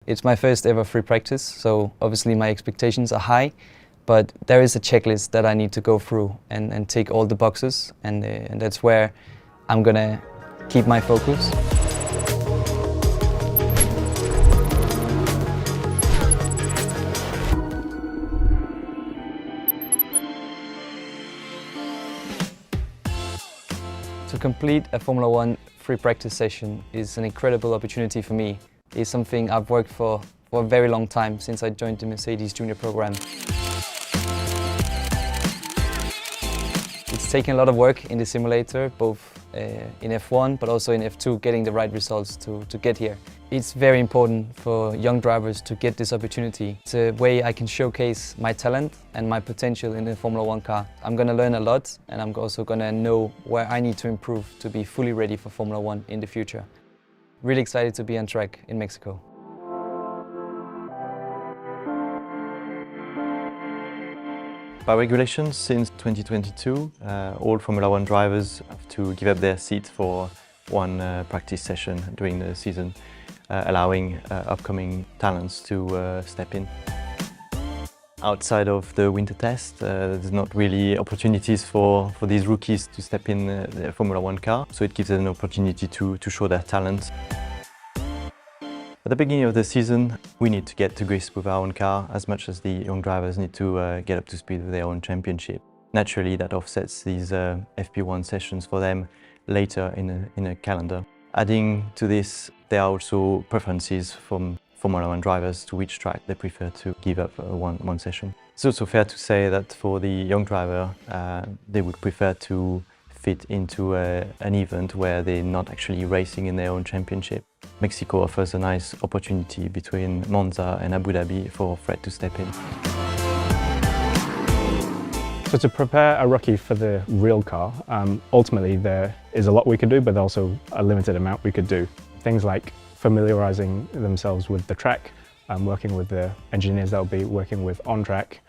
It's my first ever free practice, so obviously my expectations are high, but there is a checklist that I need to go through and tick all the boxes, and that's where I'm gonna keep my focus. To complete a Formula One free practice session is an incredible opportunity for me. It's something I've worked for a very long time, since I joined the Mercedes Junior program. It's taken a lot of work in the simulator, both in F1 but also in F2, getting the right results to get here. It's very important for young drivers to get this opportunity. It's a way I can showcase my talent and my potential in the Formula One car. I'm going to learn a lot, and I'm also going to know where I need to improve to be fully ready for Formula One in the future. Really excited to be on track in Mexico. By regulation, since 2022, all Formula One drivers have to give up their seat for one practice session during the season, allowing upcoming talents to step in. Outside of the winter test, there's not really opportunities for these rookies to step in the Formula One car, so it gives them an opportunity to show their talent. At the beginning of the season, we need to get to grips with our own car as much as the young drivers need to get up to speed with their own championship. Naturally, that offsets these FP1 sessions for them later in a calendar. Adding to this, there are also preferences from Formula One drivers to which track they prefer to give up one session. It's also fair to say that for the young driver, they would prefer to fit into an event where they're not actually racing in their own championship. Mexico offers a nice opportunity between Monza and Abu Dhabi for Fred to step in. So to prepare a rookie for the real car, ultimately there is a lot we could do, but also a limited amount we could do. Things like familiarising themselves with the track, working with the engineers they'll be working with on track,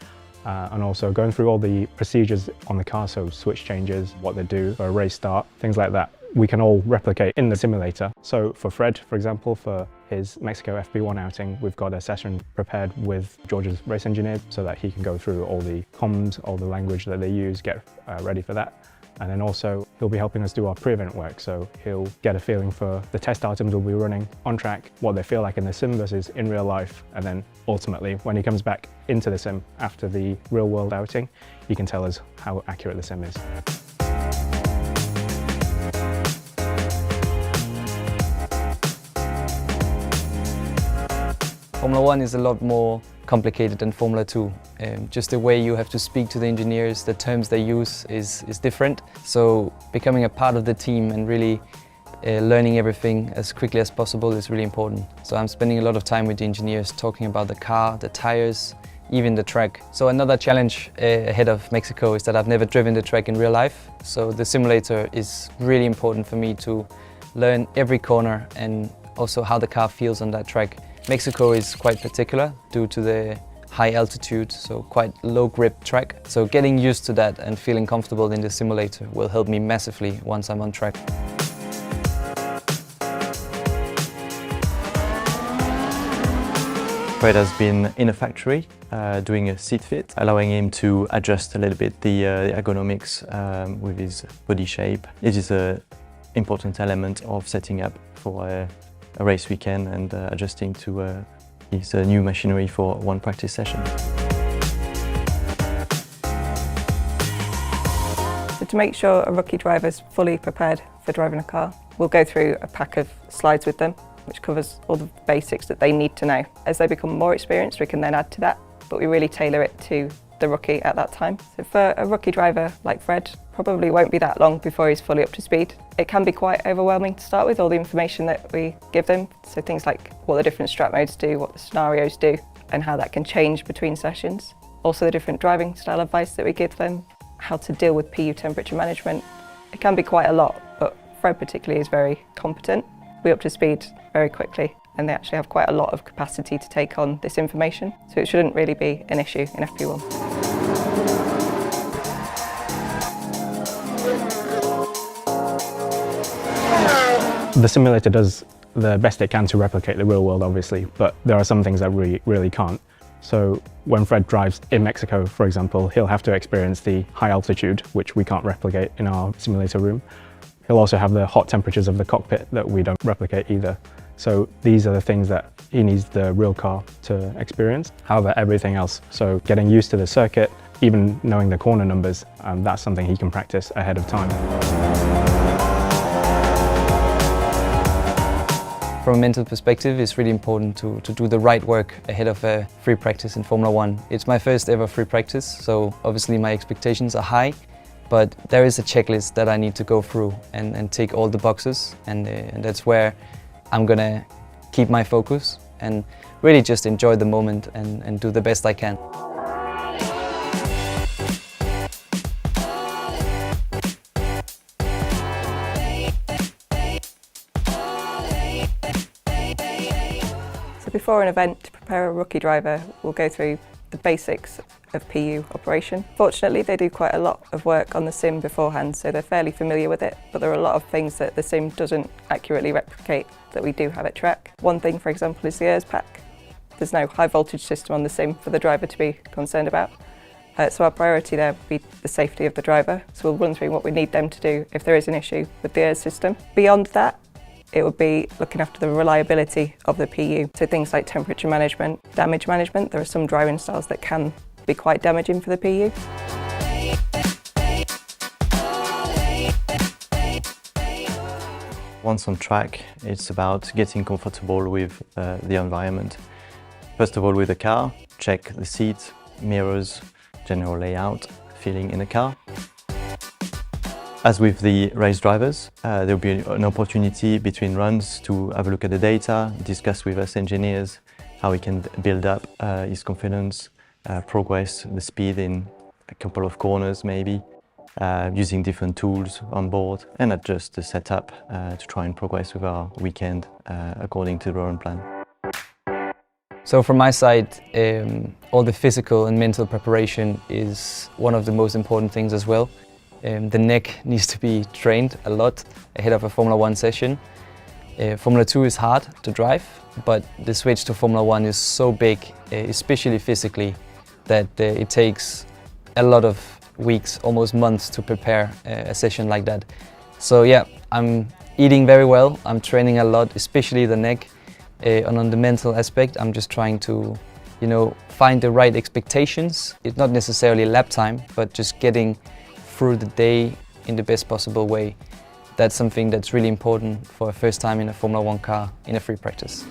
and also going through all the procedures on the car, so switch changes, what they do for a race start, things like that. We can all replicate in the simulator. So for Fred, for example, for his Mexico FP1 outing, we've got a session prepared with George's race engineer so that he can go through all the comms, all the language that they use, get ready for that. And then also he'll be helping us do our pre-event work, so he'll get a feeling for the test items we'll be running on track, what they feel like in the sim versus in real life, and then ultimately when he comes back into the sim after the real world outing, he can tell us how accurate the sim is. Formula One is a lot more complicated than Formula 2. Just the way you have to speak to the engineers, the terms they use is different. So becoming a part of the team and really learning everything as quickly as possible is really important. So I'm spending a lot of time with the engineers talking about the car, the tires, even the track. So another challenge ahead of Mexico is that I've never driven the track in real life. So the simulator is really important for me to learn every corner and also how the car feels on that track. Mexico is quite particular due to the high altitude, so quite low grip track. So getting used to that and feeling comfortable in the simulator will help me massively once I'm on track. Fred has been in a factory doing a seat fit, allowing him to adjust a little bit the ergonomics with his body shape. It is an important element of setting up for a race weekend and adjusting to his new machinery for one practice session. So to make sure a rookie driver is fully prepared for driving a car, we'll go through a pack of slides with them, which covers all the basics that they need to know. As they become more experienced, we can then add to that, but we really tailor it to the rookie at that time. So for a rookie driver like Fred, probably won't be that long before he's fully up to speed. It can be quite overwhelming to start with, all the information that we give them. So things like what the different strap modes do, what the scenarios do, and how that can change between sessions. Also the different driving style advice that we give them, how to deal with PU temperature management. It can be quite a lot, but Fred particularly is very competent. We're up to speed very quickly, and they actually have quite a lot of capacity to take on this information, so it shouldn't really be an issue in FP1. The simulator does the best it can to replicate the real world, obviously, but there are some things that really can't. So when Fred drives in Mexico, for example, he'll have to experience the high altitude, which we can't replicate in our simulator room. He'll also have the hot temperatures of the cockpit that we don't replicate either. So these are the things that he needs the real car to experience. However, everything else, so getting used to the circuit, even knowing the corner numbers, that's something he can practice ahead of time. From a mental perspective, it's really important to do the right work ahead of a free practice in Formula 1. It's my first ever free practice, so obviously my expectations are high, but there is a checklist that I need to go through and tick all the boxes, and that's where I'm gonna keep my focus and really just enjoy the moment and do the best I can. So before an event, to prepare a rookie driver, we'll go through the basics of PU operation. Fortunately, they do quite a lot of work on the sim beforehand, so they're fairly familiar with it, but there are a lot of things that the sim doesn't accurately replicate that we do have at track. One thing, for example, is the ERS pack. There's no high voltage system on the sim for the driver to be concerned about. So our priority there would be the safety of the driver. So we'll run through what we need them to do if there is an issue with the ERS system. Beyond that, it would be looking after the reliability of the PU. So things like temperature management, damage management. There are some driving styles that can be quite damaging for the PU. Once on track, it's about getting comfortable with the environment. First of all, with the car, check the seats, mirrors, general layout, feeling in the car. As with the race drivers, there will be an opportunity between runs to have a look at the data, discuss with us engineers how we can build up his confidence, progress the speed in a couple of corners maybe, using different tools on board, and adjust the setup to try and progress with our weekend according to the own plan. So from my side, all the physical and mental preparation is one of the most important things as well. The neck needs to be trained a lot ahead of a Formula 1 session. Formula 2 is hard to drive, but the switch to Formula 1 is so big, especially physically, that it takes a lot of weeks, almost months to prepare a session like that. So yeah, I'm eating very well, I'm training a lot, especially the neck. And on the mental aspect, I'm just trying to, find the right expectations. It's not necessarily lap time, but just getting through the day in the best possible way. That's something that's really important for a first time in a Formula 1 car in a free practice.